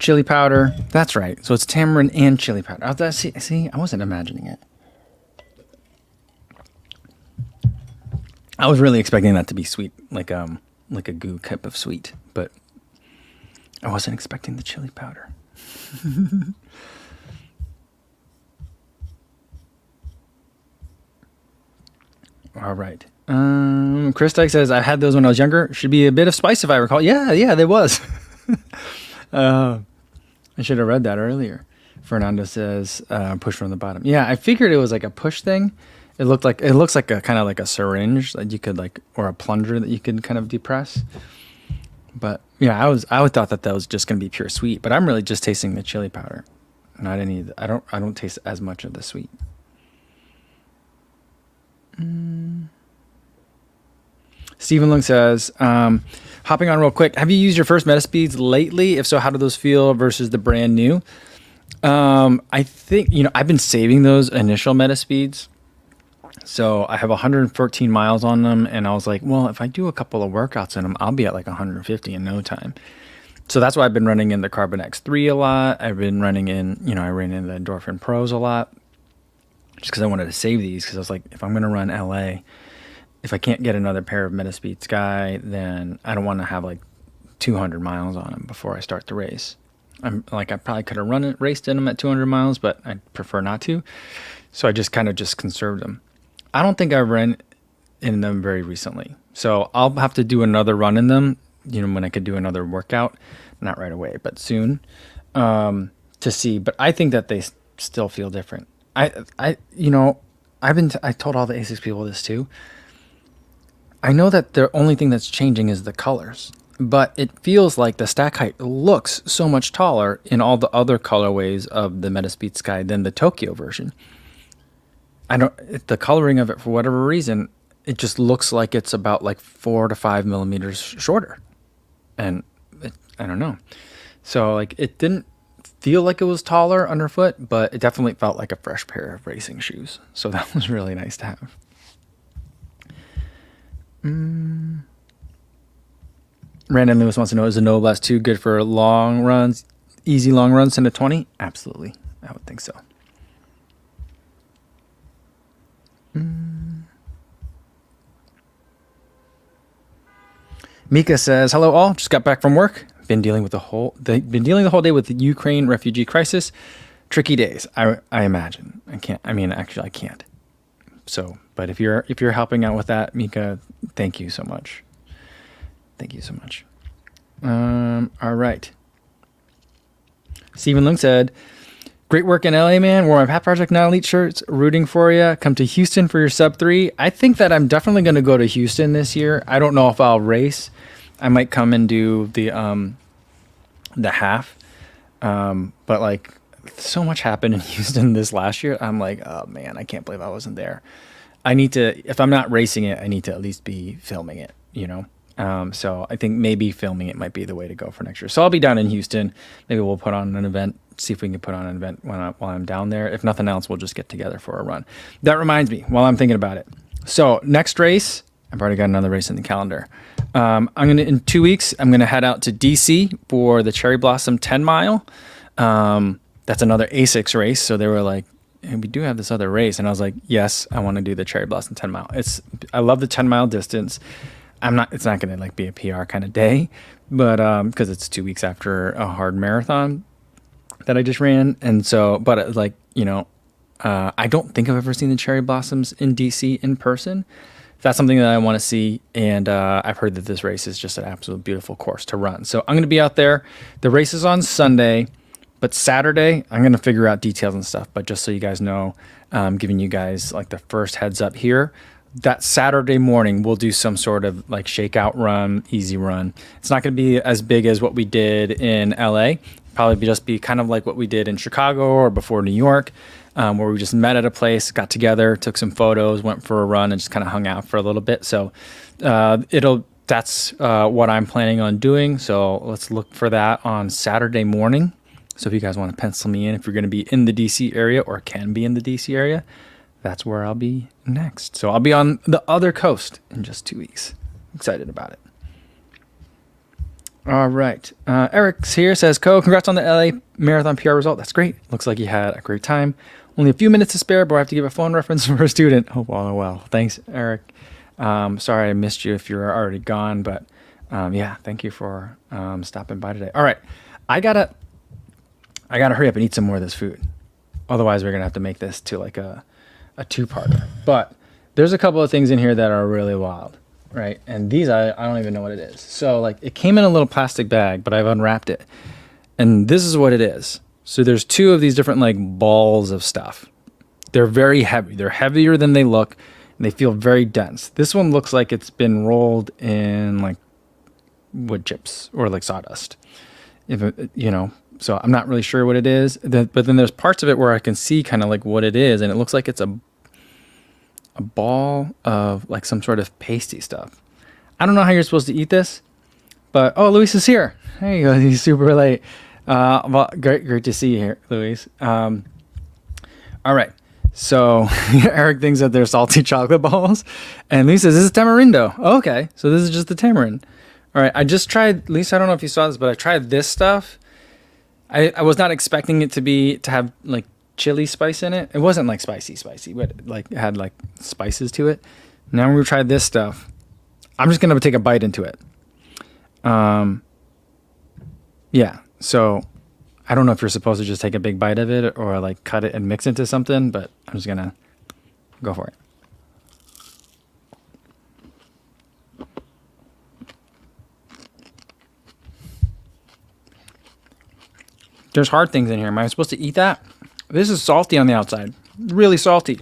chili powder. That's right. So it's tamarind and chili powder. See, I wasn't imagining it. I was really expecting that to be sweet, like a goo type of sweet, but I wasn't expecting the chili powder. All right. Chris Dyke says, I had those when I was younger. Should be a bit of spice if I recall. Yeah, there was. I should have read that earlier. Fernando says, push from the bottom. Yeah, I figured it was like a push thing. It looks like a kind of like a syringe that you could or a plunger that you could kind of depress. But yeah, I would thought that was just going to be pure sweet, but I'm really just tasting the chili powder. Not any, I don't taste as much of the sweet. Stephen Lung says, hopping on real quick, have you used your first Metaspeeds lately? If so, how do those feel versus the brand new? I think, I've been saving those initial Metaspeeds. So I have 114 miles on them, and I was like, well, if I do a couple of workouts in them, I'll be at like 150 in no time. So that's why I've been running in the Carbon X3 a lot. I've been running in, I ran in the Endorphin Pros a lot just because I wanted to save these, because I was like, if I'm going to run LA, if I can't get another pair of Metaspeed Sky, then I don't want to have like 200 miles on them before I start the race. I probably could have raced in them at 200 miles, but I prefer not to. So I just kind of conserved them. I don't think I ran in them very recently. So I'll have to do another run in them, when I could do another workout, not right away, but soon, to see. But I think that they still feel different. I told all the ASICS people this too. I know that the only thing that's changing is the colors, but it feels like the stack height looks so much taller in all the other colorways of the Metaspeed Sky than the Tokyo version. The coloring of it, for whatever reason, it just looks like it's about like 4 to 5 millimeters shorter. And I don't know. So it didn't feel like it was taller underfoot, but it definitely felt like a fresh pair of racing shoes. So that was really nice to have. Brandon Lewis wants to know, is the Noblast 2 good for long runs, easy long runs 10 to 20? Absolutely. I would think so. Mika says, hello all, just got back from work. Been dealing the whole day with the Ukraine refugee crisis. Tricky days, I imagine. I can't. So, but if you're helping out with that, Mika, thank you so much. All right. Stephen Lung said, Great work in LA, man. Wore my Pat Project Not Elite shirts. Rooting for you. Come to Houston for your sub 3. I think that I'm definitely going to go to Houston this year. I don't know if I'll race. I might come and do the half. But like, so much happened in Houston this last year. I'm like, oh man, I can't believe I wasn't there. I need to, if I'm not racing it, I need to at least be filming it, you know? So I think maybe filming it might be the way to go for next year. So I'll be down in Houston. Maybe we'll put on an event, see if we can put on an event while I'm down there. If nothing else, we'll just get together for a run. That reminds me, while I'm thinking about it. So next race, I've already got another race in the calendar. In 2 weeks, I'm going to head out to DC for the Cherry Blossom 10 mile. That's another ASICS race. So they were like, hey, we do have this other race. And I was like, yes, I want to do the Cherry Blossom 10 mile. I love the 10 mile distance. It's not going to like be a PR kind of day, but, cause it's 2 weeks after a hard marathon that I just ran. And so, but like, you know, I don't think I've ever seen the cherry blossoms in DC in person. That's something that I want to see. And, I've heard that this race is just an absolute beautiful course to run. So I'm going to be out there. The race is on Sunday, but Saturday I'm going to figure out details and stuff. But just so you guys know, giving you guys like the first heads up here, that Saturday morning, we'll do some sort of like shakeout run, easy run. It's not going to be as big as what we did in LA. Probably just be kind of like what we did in Chicago or before New York, where we just met at a place, got together, took some photos, went for a run, and just kind of hung out for a little bit. So that's what I'm planning on doing. So let's look for that on Saturday morning. So if you guys want to pencil me in, if you're going to be in the DC area or can be in the DC area, that's where I'll be next. So I'll be on the other coast in just 2 weeks. Excited about it. All right. Eric's here, says, congrats on the LA Marathon PR result. That's great. Looks like you had a great time. Only a few minutes to spare, but I have to give a phone reference for a student. Hope all are well. Thanks, Eric. Sorry I missed you if you're already gone, but yeah, thank you for stopping by today. All right. I gotta hurry up and eat some more of this food. Otherwise, we're going to have to make this to like a two-parter. But there's a couple of things in here that are really wild, right? And these, I don't even know what it is. So like it came in a little plastic bag, but I've unwrapped it. And this is what it is. So there's two of these different like balls of stuff. They're very heavy. They're heavier than they look. And they feel very dense. This one looks like it's been rolled in like wood chips or like sawdust. So I'm not really sure what it is. But then there's parts of it where I can see kind of like what it is. And it looks like it's a ball of like some sort of pasty stuff. I don't know how you're supposed to eat this, but Luis is here. There you go. He's super late. Well, great to see you here, Luis. All right. So Eric thinks that they're salty chocolate balls, and Luis says this is tamarindo. Okay, so this is just the tamarind. All right. I just tried. Luis, I don't know if you saw this, but I tried this stuff. I was not expecting it to have like chili spice in it. It wasn't like spicy, but like it had like spices to it. Now we've tried this stuff. I'm just gonna take a bite into it. Yeah. So I don't know if you're supposed to just take a big bite of it or like cut it and mix it into something, but I'm just gonna go for it. There's hard things in here. Am I supposed to eat that? This is salty on the outside. Really salty.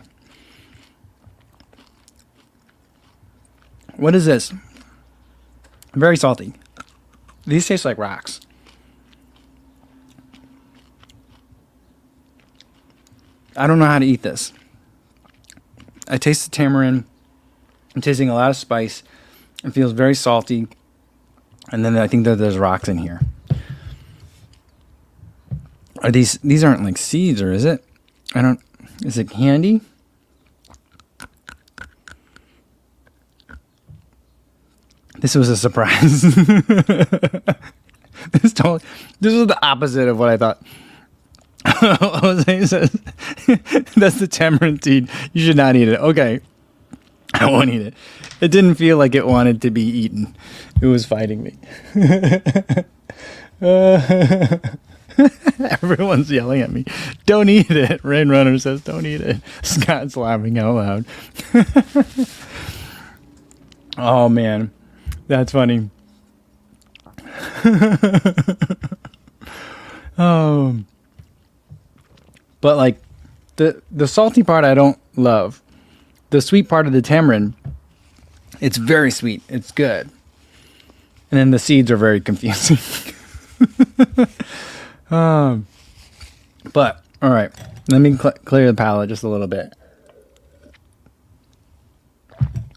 What is this? Very salty. These taste like rocks. I don't know how to eat this. I taste the tamarind. I'm tasting a lot of spice. It feels very salty. And then I think that there's rocks in here. Are these aren't like seeds, or is it? Is it candy? This was a surprise. This was the opposite of what I thought. Jose says, that's the tamarind seed. You should not eat it. Okay. I won't eat it. It didn't feel like it wanted to be eaten. It was fighting me. Everyone's yelling at me. Don't eat it. Rain Runner says, don't eat it. Scott's laughing out loud. Oh, man. That's funny. Oh. But like the salty part I don't love. The sweet part of the tamarind, it's very sweet. It's good. And then the seeds are very confusing. But all right, let me clear the palate just a little bit.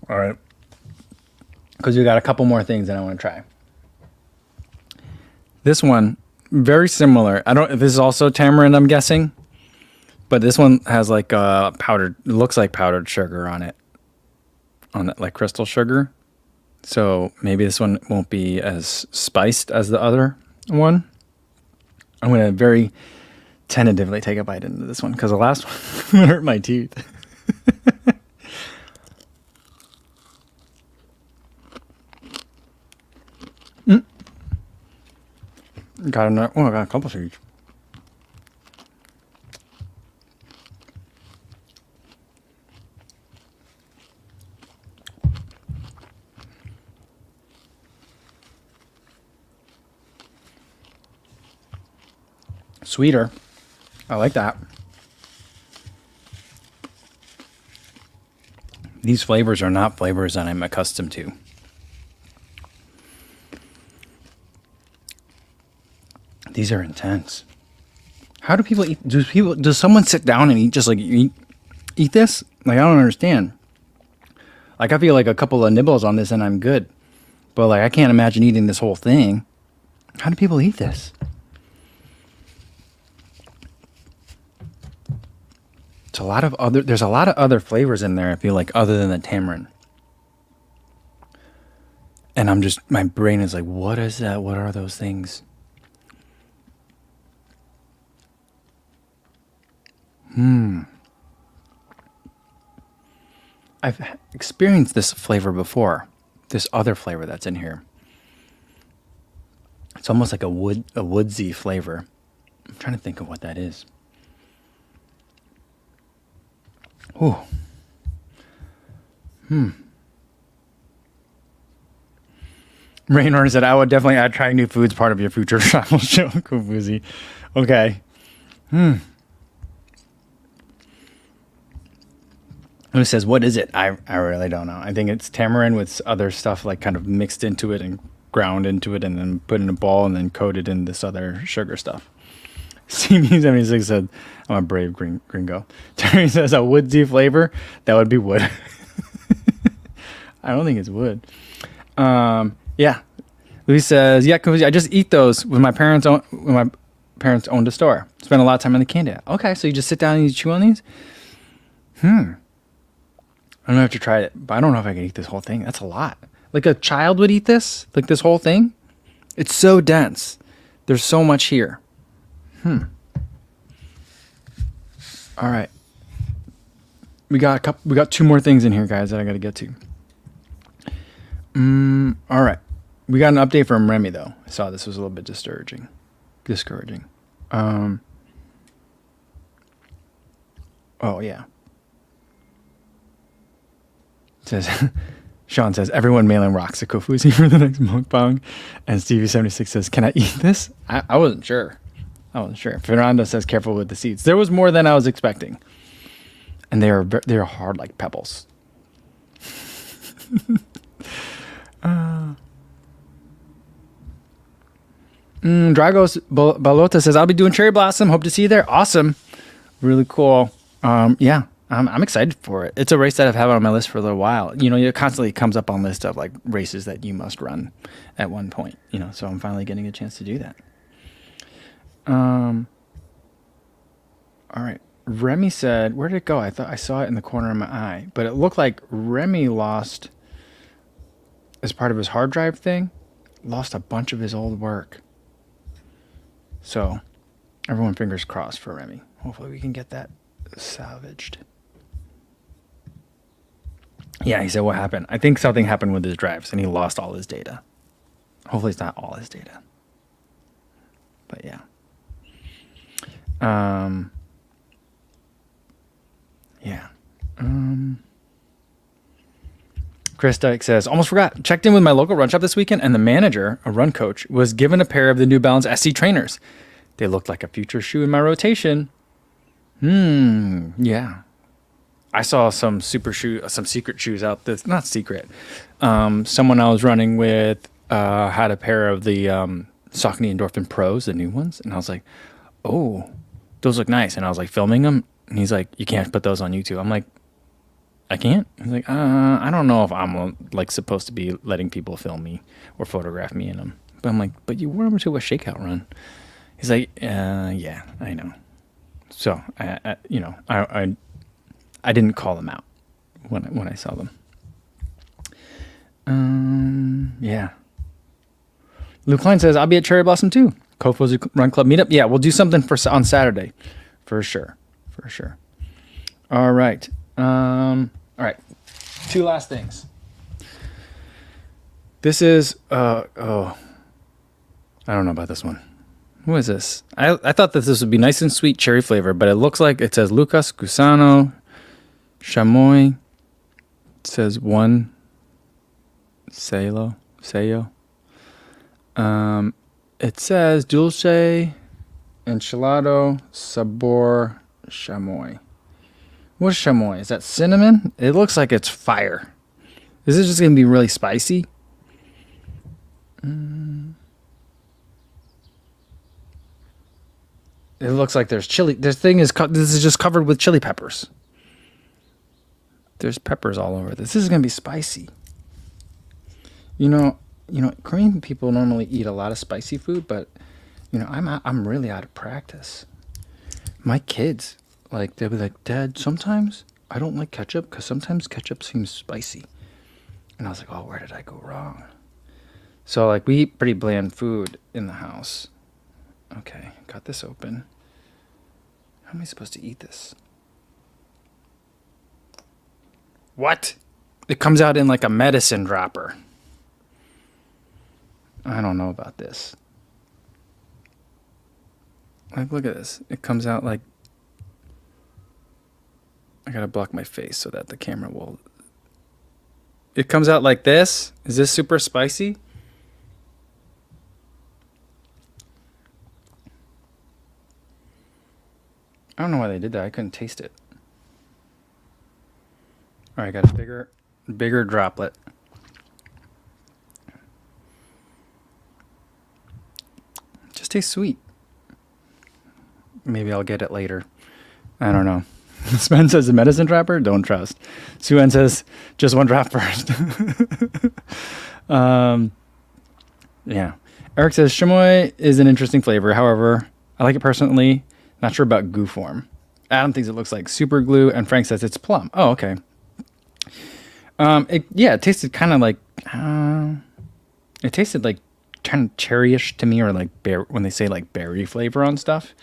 All right, because we got a couple more things that I want to try. This one, very similar. I don't. This is also tamarind, I'm guessing, but this one has like powdered. It looks like powdered sugar on it, on that, like crystal sugar. So maybe this one won't be as spiced as the other one. I'm gonna very tentatively take a bite into this one because the last one hurt my teeth. Got another. Oh, I got a couple seeds. Sweeter. I like that. These flavors are not flavors that I'm accustomed to. These are intense. How do people eat? Does someone sit down and eat just like eat this? Like, I don't understand. Like, I feel like a couple of nibbles on this and I'm good. But like, I can't imagine eating this whole thing. How do people eat this? There's a lot of other flavors in there, I feel like, other than the tamarind. And my brain is like, what is that? What are those things? I've experienced this flavor before. This other flavor that's in here. It's almost like a woodsy flavor. I'm trying to think of what that is. Ooh. Raynor said, I would definitely add trying new foods part of your future travel show. Kofuzi. Okay. Who says, what is it? I really don't know. I think it's tamarind with other stuff like kind of mixed into it and ground into it and then put in a ball and then coated in this other sugar stuff. CB76 said, I'm a brave gringo. Terry says, a woodsy flavor? That would be wood. I don't think it's wood. Yeah. Louis says, yeah, I just eat those when my parents owned a store. Spend a lot of time in the candy. Okay, so you just sit down and you chew on these? I don't have to try it, but I don't know if I can eat this whole thing. That's a lot. Like a child would eat this? Like this whole thing? It's so dense. There's so much here. All right. We got two more things in here, guys, that I got to get to. All right. We got an update from Remy, though. I saw this was a little bit discouraging. Oh, yeah. Sean says, everyone mailing rocks to Kofuzi for the next mukbang. And Stevie76 says, can I eat this? I wasn't sure. Fernando says, careful with the seeds. There was more than I was expecting. And they're hard like pebbles. Dragos Balota says, I'll be doing Cherry Blossom. Hope to see you there. Awesome. Really cool. Yeah. I'm excited for it. It's a race that I've had on my list for a little while. You know, it constantly comes up on list of like races that you must run at one point. You know, so I'm finally getting a chance to do that. All right. Remy said, where did it go? I thought I saw it in the corner of my eye, but it looked like Remy lost, as part of his hard drive thing, lost a bunch of his old work. So everyone fingers crossed for Remy. Hopefully we can get that salvaged. Yeah, he said, what happened? I think something happened with his drives and he lost all his data. Hopefully it's not all his data. But yeah. Yeah. Chris Dyke says, almost forgot. Checked in with my local run shop this weekend and the manager, a run coach, was given a pair of the New Balance SC trainers. They looked like a future shoe in my rotation. Yeah. I saw some some secret shoes out this, not secret. Someone I was running with had a pair of the Saucony Endorphin Pros, the new ones, and I was like, "Oh, those look nice." And I was like filming them, and he's like, "You can't put those on YouTube." I'm like, "I can't." He's like, I don't know if I'm like supposed to be letting people film me or photograph me in them." But I'm like, "But you wore them to a shakeout run." He's like, "Yeah, I know." So I didn't call them out when I saw them. Yeah. Luke Klein says, I'll be at Cherry Blossom too. Kofo's Run Club meetup. Yeah, we'll do something on Saturday. For sure. All right. All right. Two last things. This is, I don't know about this one. What is this? I thought that this would be nice and sweet cherry flavor, but it looks like it says Lucas Gusano Chamoy. It says one Sayo. It says Dulce Enchilado Sabor Chamoy. What's chamoy? Is that cinnamon? It looks like it's fire. Is this just going to be really spicy? It looks like there's chili. This is just covered with chili peppers. There's peppers all over this. This is going to be spicy. You know, Korean people normally eat a lot of spicy food, but I'm really out of practice. My kids, they'll be like, "Dad, sometimes I don't like ketchup because sometimes ketchup seems spicy." And I was like, "Oh, where did I go wrong?" So we eat pretty bland food in the house. Okay, got this open. How am I supposed to eat this? What? It comes out in a medicine dropper. I don't know about this. Look at this. It comes out I gotta block my face so that the camera will... It comes out like this. Is this super spicy? I don't know why they did that. I couldn't taste it. All right, got a bigger droplet. Just tastes sweet. Maybe I'll get it later. I don't know. Sven says the medicine dropper, don't trust. Suen says just one drop first. Yeah. Eric says chamoy is an interesting flavor. However, I like it personally. Not sure about goo form. Adam thinks it looks like super glue, and Frank says it's plum. Oh, okay. It tasted kind of it tasted kind of cherryish to me, or when they say berry flavor on stuff.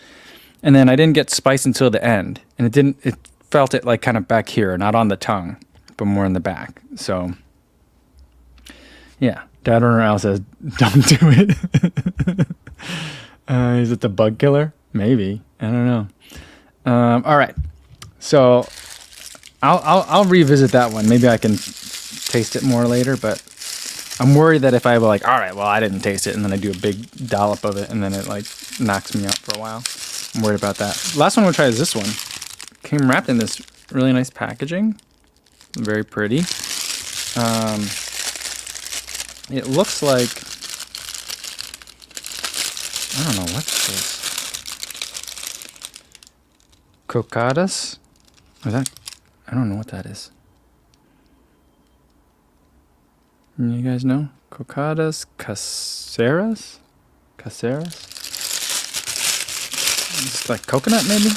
And then I didn't get spice until the end, and it felt it kind of back here, not on the tongue, but more in the back. So yeah, Dad Runner Al says don't do it. Is it the bug killer? Maybe. I don't know. All right. So I'll revisit that one. Maybe I can taste it more later, but I'm worried that if I all right, well, I didn't taste it, and then I do a big dollop of it, and then it knocks me out for a while. I'm worried about that. Last one we'll try is this one. Came wrapped in this really nice packaging. Very pretty. It looks like, I don't know, what's this? Cocadas? Is that? I don't know what that is. You guys know? Cocadas caseras? Caseras? It's like coconut, maybe?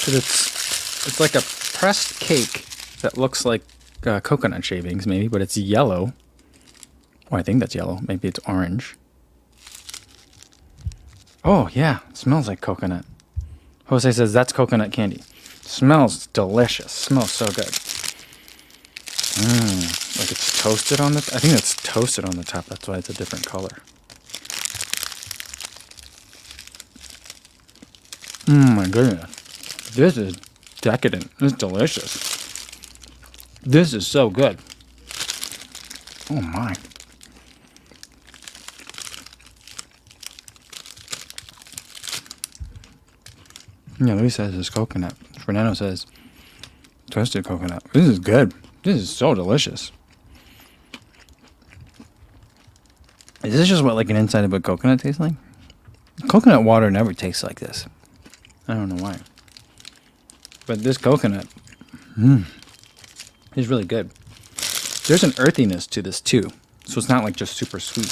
But it's like a pressed cake that looks like coconut shavings, maybe, but it's yellow. Oh, I think that's yellow. Maybe it's orange. Oh, yeah. It smells like coconut. Jose says that's coconut candy. Smells delicious. Smells so good. Like it's toasted on the... I think it's toasted on the top. That's why it's a different color. My goodness. This is decadent. It's delicious. This is so good. Oh, my. Yeah, Louis says it's coconut. Fernando says toasted coconut. This is good. This is so delicious. Is this just what like an inside of a coconut tastes like? Coconut water never tastes like this. I don't know why. But this coconut is really good. There's an earthiness to this too. So it's not like just super sweet.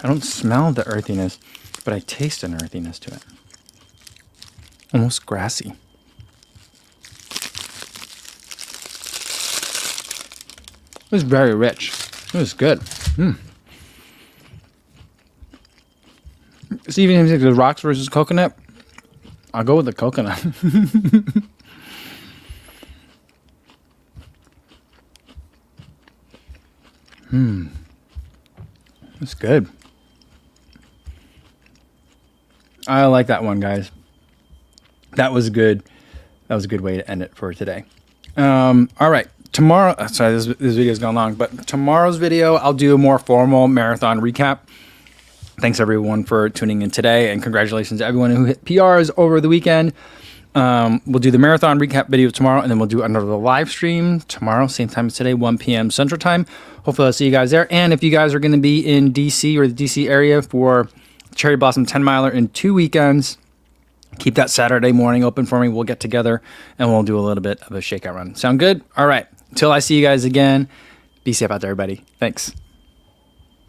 I don't smell the earthiness, but I taste an earthiness to it. Almost grassy. It was very rich. It was good. Steven James says rocks versus coconut. I'll go with the coconut. It's good. I like that one, guys. That was good. That was a good way to end it for today. All right. Tomorrow, sorry, this video's gone long, but tomorrow's video, I'll do a more formal marathon recap. Thanks everyone for tuning in today, and congratulations to everyone who hit PRs over the weekend. We'll do the marathon recap video tomorrow, and then we'll do another live stream tomorrow, same time as today, 1 p.m. Central Time. Hopefully I'll see you guys there. And if you guys are going to be in DC or the DC area for Cherry Blossom 10 miler in 2 weekends, keep that Saturday morning open for me. We'll get together and we'll do a little bit of a shakeout run. Sound good? All right. Until I see you guys again, be safe out there, everybody. Thanks.